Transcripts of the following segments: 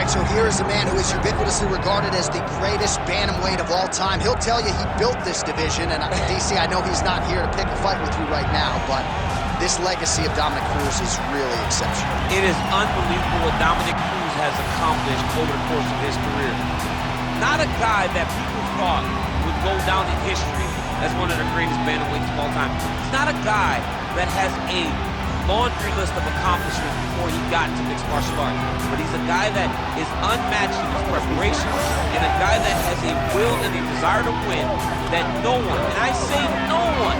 right, so here is a man who is ubiquitously regarded as the greatest bantamweight of all time. He'll tell you he built this division, and DC, I know he's not here to pick a fight with you right now, but this legacy of Dominick Cruz is really exceptional. It is unbelievable what Dominick Cruz has accomplished over the course of his career. Not a guy that people thought would go down in history as one of the greatest bantamweights of all time. He's not a guy that has a laundry list of accomplishments before he got to mixed martial arts. But he's a guy that is unmatched in his preparation, and a guy that has a will and a desire to win that no one, and I say no one,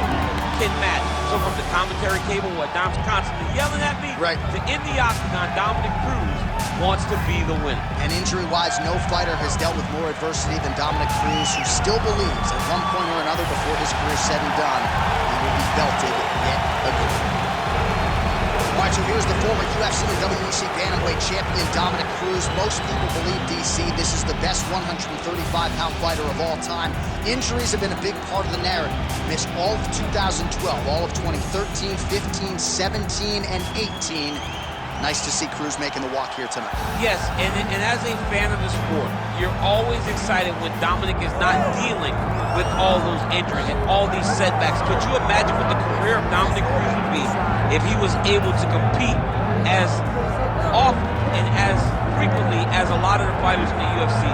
can match. So from the commentary table, what Dom's constantly yelling at me, right, to in the octagon, Dominick Cruz wants to be the winner. And injury-wise, no fighter has dealt with more adversity than Dominick Cruz, who still believes at one point or another before his career is said and done, he will be belted yet again. All right, so here's the former UFC and WEC bantamweight champion, Dominick Cruz. Most people believe, DC, this is the best 135-pound fighter of all time. Injuries have been a big part of the narrative. Missed all of 2012, all of 2013, 15, 17, and 18. Nice to see Cruz making the walk here tonight. Yes, and as a fan of the sport, you're always excited when Dominick is not dealing with all those injuries and all these setbacks. Could you imagine what the career of Dominick Cruz would be if he was able to compete as often and as frequently as a lot of the fighters in the UFC?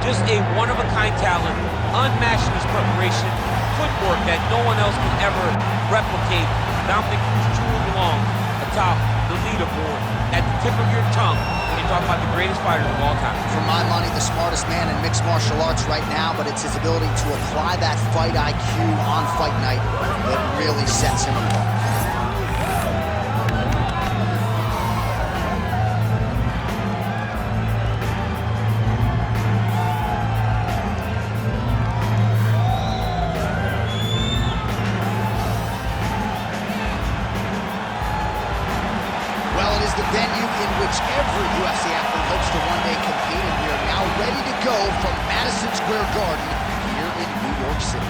Just a one-of-a-kind talent, unmatched in his preparation, footwork that no one else can ever replicate. Dominick Cruz truly belongs atop the leaderboard, at the tip of your tongue when you talk about the greatest fighters of all time. For my money, the smartest man in mixed martial arts right now, but it's his ability to apply that fight IQ on fight night that really sets him apart. The venue in which every UFC athlete hopes to one day compete, and we are now ready to go from Madison Square Garden here in New York City.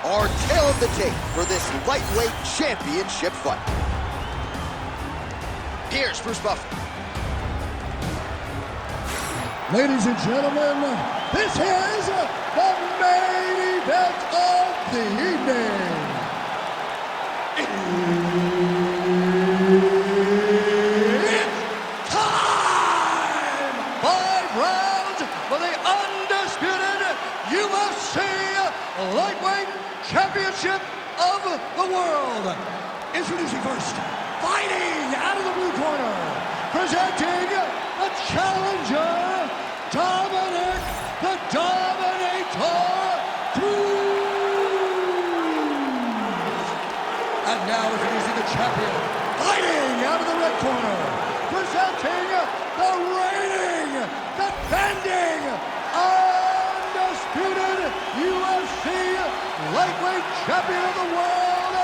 Our tale of the tape for this lightweight championship fight. Here's Bruce Buffer. Ladies and gentlemen, this is the main event of the evening. UFC Lightweight Championship of the World. Introducing first, fighting out of the blue corner, presenting the challenger, Dominick the Dominator Cruz. And now introducing the champion, fighting out of the red corner, presenting the reigning, defending, undisputed UFC lightweight champion of the world,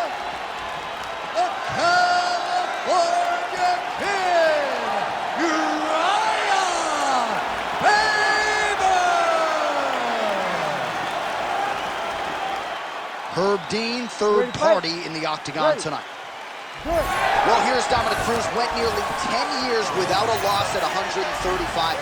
the California Kid, Urijah Faber. Herb Dean, third party in the octagon tonight. Well, here's Dominick Cruz. Went nearly 10 years without a loss at 135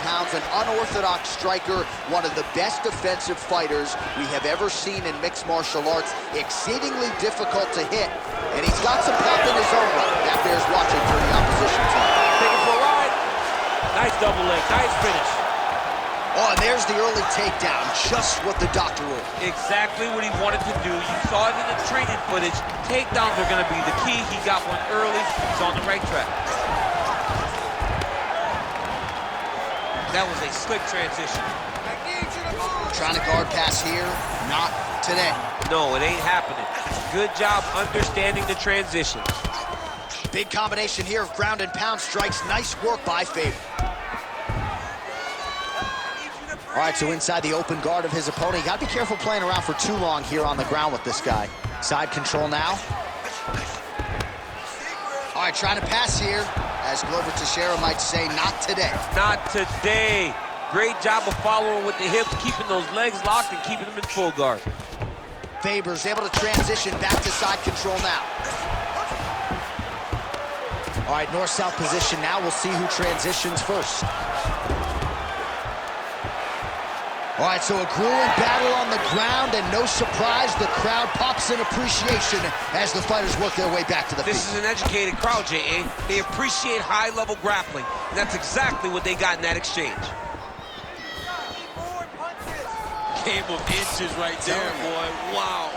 pounds. An unorthodox striker, one of the best defensive fighters we have ever seen in mixed martial arts. Exceedingly difficult to hit, and he's got some pop in his own right. That bears watching for the opposition team. Taking for a ride. Nice double leg, nice finish. Oh, and there's the early takedown, just what the doctor ruled. Exactly what he wanted to do. You saw it in the training footage. Takedowns are going to be the key. He got one early. He's on the right track. That was a slick transition. Trying to guard pass here, not today. No, it ain't happening. Good job understanding the transition. Big combination here of ground and pound strikes. Nice work by Faber. All right, so inside the open guard of his opponent. You got to be careful playing around for too long here on the ground with this guy. Side control now. All right, trying to pass here. As Glover Teixeira might say, not today. Not today. Great job of following with the hips, keeping those legs locked and keeping them in full guard. Faber's able to transition back to side control now. All right, north-south position now. We'll see who transitions first. All right, so a grueling battle on the ground, and no surprise, the crowd pops in appreciation as the fighters work their way back to the feet. This is an educated crowd, J.A. They appreciate high-level grappling, and that's exactly what they got in that exchange. Game of inches right there, boy. Wow.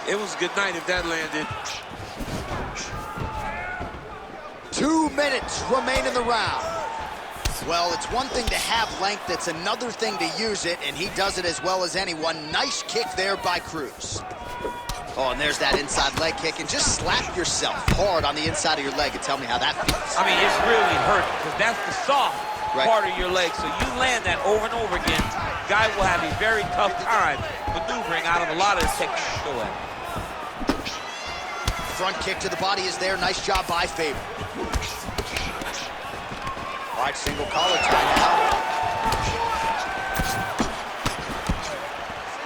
It was a good night if that landed. 2 minutes remain in the round. Well, it's one thing to have length, it's another thing to use it, and he does it as well as anyone. Nice kick there by Cruz. Oh, and there's that inside leg kick, and just slap yourself hard on the inside of your leg and tell me how that feels. I mean, it's really hurt, because that's the soft part of your leg, so you land that over and over again, guy will have a very tough time maneuvering out of a lot of the techniques you go at. Front kick to the body is there. Nice job by Faber. All right, single collar tie now.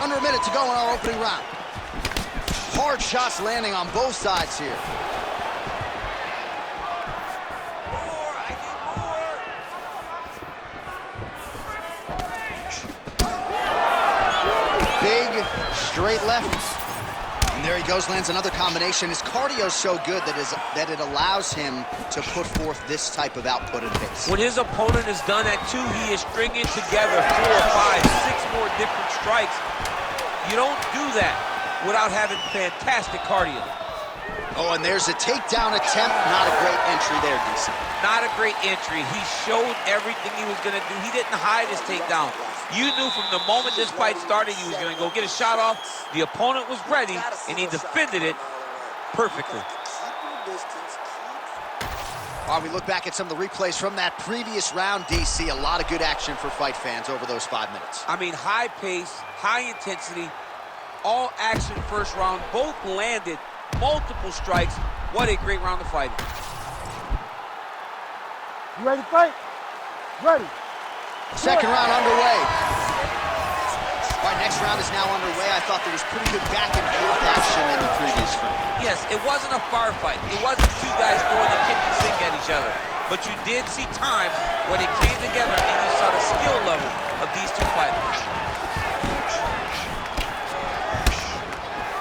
Under a minute to go in our opening round. Hard shots landing on both sides here. Big, straight left. And there he goes, lands another combination. His cardio's so good that it allows him to put forth this type of output and pace. When his opponent is done at 2, he is stringing together 4, 5, 6 more different strikes. You don't do that without having fantastic cardio. Oh, and there's a takedown attempt. Not a great entry there, DC. Not a great entry. He showed everything he was going to do. He didn't hide his takedown. You knew from the moment this fight started he was going to go get a shot off. The opponent was ready, and he defended it perfectly. While we look back at some of the replays from that previous round, DC, a lot of good action for fight fans over those 5 minutes. I mean, high pace, high intensity, all action first round. Both landed multiple strikes. What a great round of fighting. You ready to fight? Ready. Second round underway. All right, next round is now underway. I thought there was pretty good back and forth action in the previous round. Yes, it wasn't a firefight. It wasn't two guys throwing the kitchen sink at each other. But you did see times when it came together and you saw the skill level of these two fighters.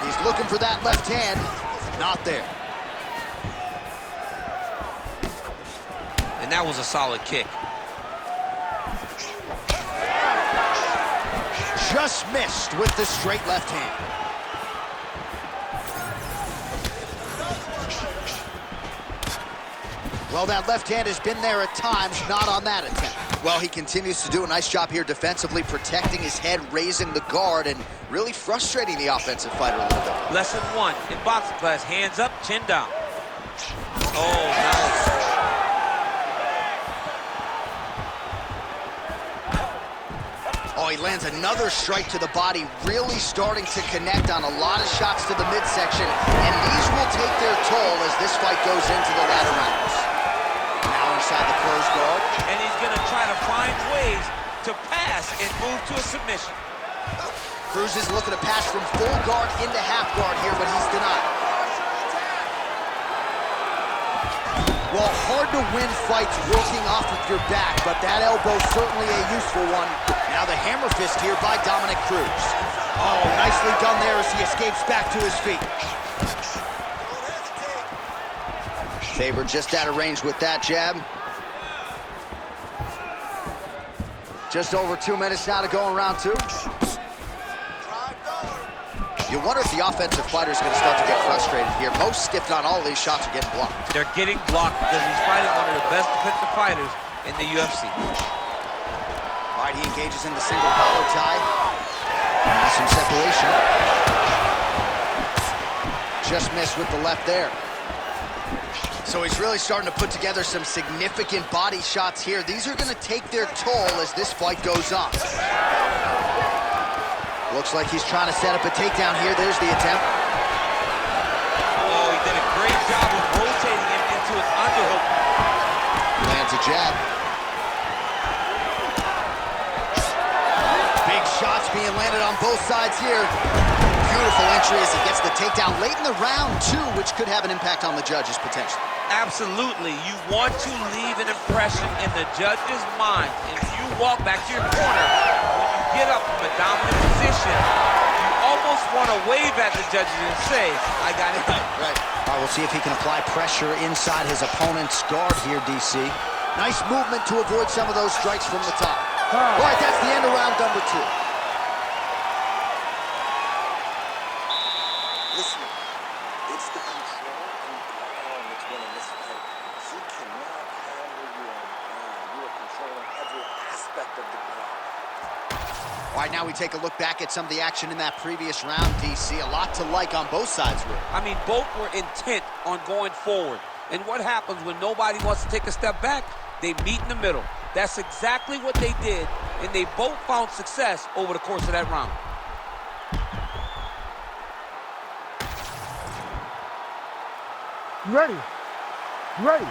He's looking for that left hand. Not there. And that was a solid kick. Just missed with the straight left hand. Well, that left hand has been there at times, not on that attempt. Well, he continues to do a nice job here defensively, protecting his head, raising the guard, and really frustrating the offensive fighter a little bit. Lesson 1 in boxing class, hands up, chin down. Oh, nice. Oh, he lands another strike to the body, really starting to connect on a lot of shots to the midsection, and these will take their toll as this fight goes into the latter rounds. Now inside the closed guard. And he's going to try to find ways to pass and move to a submission. Cruz is looking to pass from full guard into half guard here, but he's denied. Well, hard to win fights working off of your back, but that elbow's certainly a useful one. Now the hammer fist here by Dominick Cruz. Oh, nicely done there as he escapes back to his feet. Faber just out of range with that jab. Just over 2 minutes now to go in round 2. You wonder if the offensive fighter is going to start to get frustrated here. Most, if not all, of these shots are getting blocked. They're getting blocked because he's fighting one of the best defensive fighters in the UFC. All right, he engages in the single collar tie. Now some separation. Just missed with the left there. So he's really starting to put together some significant body shots here. These are going to take their toll as this fight goes on. Looks like he's trying to set up a takedown here. There's the attempt. Oh, he did a great job of rotating him into an underhook. Lands a jab. Big shots being landed on both sides here. Beautiful entry as he gets the takedown late in the round, too, which could have an impact on the judges potentially. Absolutely. You want to leave an impression in the judge's mind. If you walk back to your corner, when you get up from a dominant position, you almost want to wave at the judges and say, I got it. Right. All right, we'll see if he can apply pressure inside his opponent's guard here, DC. Nice movement to avoid some of those strikes from the top. All right, that's the end of round number 2. Listen, it's the control and power that's winning this fight. He cannot handle you on the ground. You are controlling every aspect of the ground. All right, now we take a look back at some of the action in that previous round, DC. A lot to like on both sides, really. I mean, both were intent on going forward. And what happens when nobody wants to take a step back? They meet in the middle. That's exactly what they did, and they both found success over the course of that round. Ready. Ready.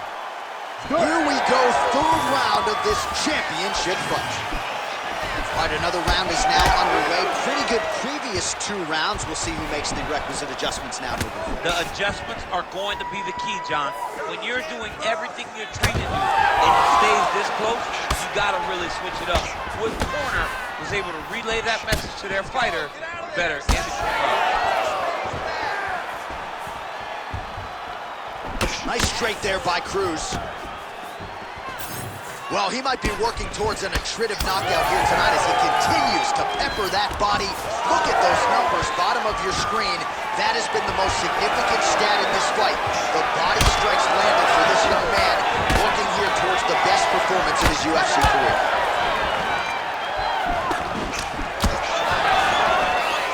Here we go, third round of this championship fight. All right, another round is now underway. Pretty good previous 2 rounds. We'll see who makes the requisite adjustments now moving forward. The adjustments are going to be the key, John. When you're doing everything you're trained to do and it stays this close, you got to really switch it up. Which corner was able to relay that message to their fighter better in the Nice straight there by Cruz. Well, he might be working towards an attritive knockout here tonight as he continues to pepper that body. Look at those numbers, bottom of your screen. That has been the most significant stat in this fight. The body strikes landed for this young man, working here towards the best performance in his UFC career.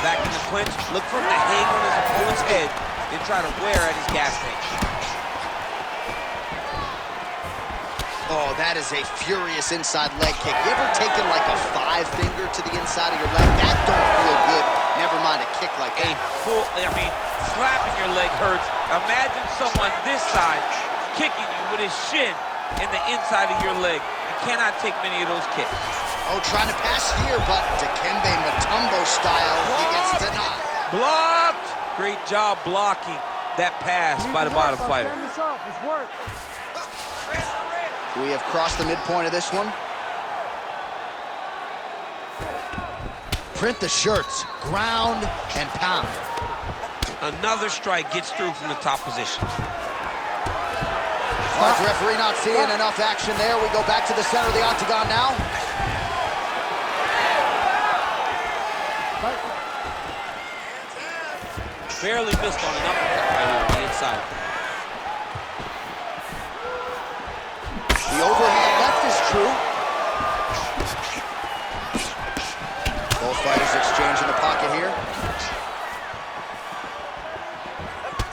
back in the clinch. Look for him to hang on his opponent's head and try to wear at his gas tank. Oh, that is a furious inside leg kick. You ever taken like a 5-finger to the inside of your leg? That don't feel good. Never mind a kick like that. Slapping your leg hurts. Imagine someone this side kicking you with his shin in the inside of your leg. You cannot take many of those kicks. Oh, trying to pass here, but Dikembe Mutombo style, he gets denied. Blocked! Great job blocking that pass by the bottom fighter. It's work. We have crossed the midpoint of this one. Print the shirts, ground and pound. Another strike gets through from the top position. All right, referee not seeing enough action there. We go back to the center of the octagon now. Barely missed on an uppercut right here on the inside. The overhand left is true. Both fighters exchange in the pocket here.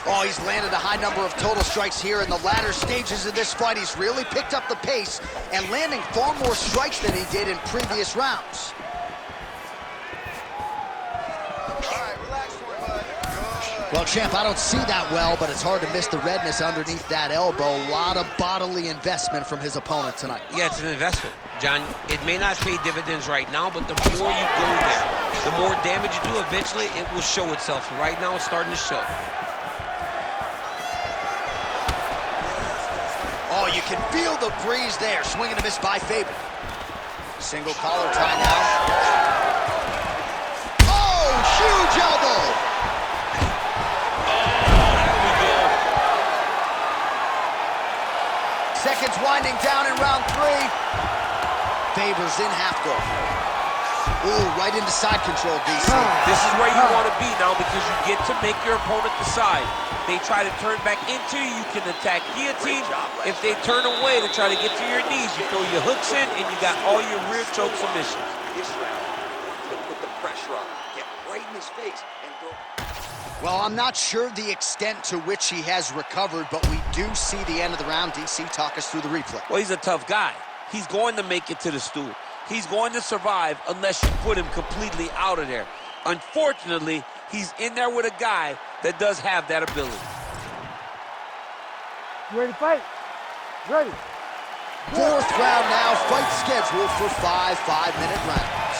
Oh, he's landed a high number of total strikes here in the latter stages of this fight. He's really picked up the pace and landing far more strikes than he did in previous rounds. Well, champ, I don't see that well, but it's hard to miss the redness underneath that elbow. A lot of bodily investment from his opponent tonight. Yeah, it's an investment, John. It may not pay dividends right now, but the more you go there, the more damage you do, eventually it will show itself. Right now, it's starting to show. Oh, you can feel the breeze there. Swing and a miss by Faber. Single collar tie now. Oh, huge elbow. Seconds winding down in round 3. Faber's in half guard. Ooh, right into side control, DC. This is where you want to be now because you get to make your opponent decide. They try to turn back into you can attack guillotine. If they turn away to try to get to your knees, you throw your hooks in and you got all your rear choke submissions. This round, put the pressure on him. Get right in his face and go. Well, I'm not sure the extent to which he has recovered, but we do see the end of the round. DC, talk us through the replay. Well, he's a tough guy. He's going to make it to the stool. He's going to survive unless you put him completely out of there. Unfortunately, he's in there with a guy that does have that ability. You ready to fight? Ready. 4th round now, fight scheduled for 5 5-minute rounds.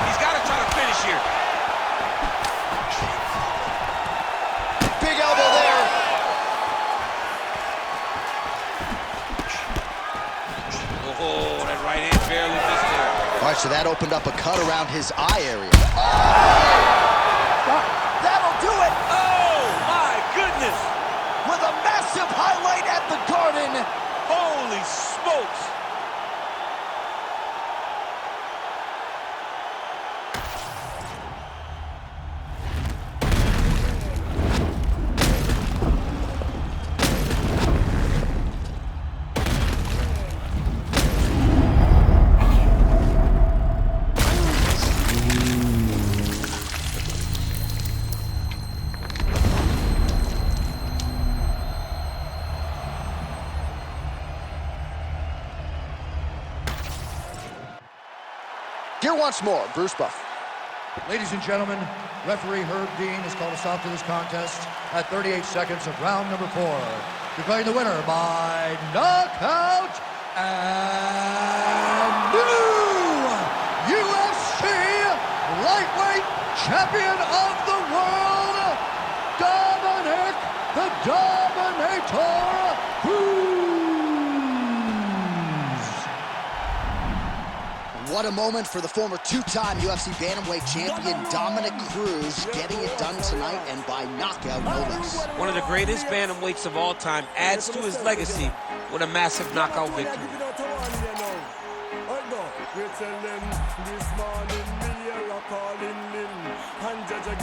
He's got to so that opened up a cut around his eye area. That'll do it! Oh, my goodness! With a massive highlight at the Garden. Holy smokes! Here once more, Bruce Buff. Ladies and gentlemen, referee Herb Dean has called a stop to this contest at 38 seconds of round number 4. Declaring the winner by knockout and new UFC lightweight champion of the world, Dominick the Dominator Cruz. What a moment for the former two-time UFC bantamweight champion Dominick Cruz, getting it done tonight and by knockout, no less. One of the greatest bantamweights of all time, adds to his legacy with a massive knockout victory.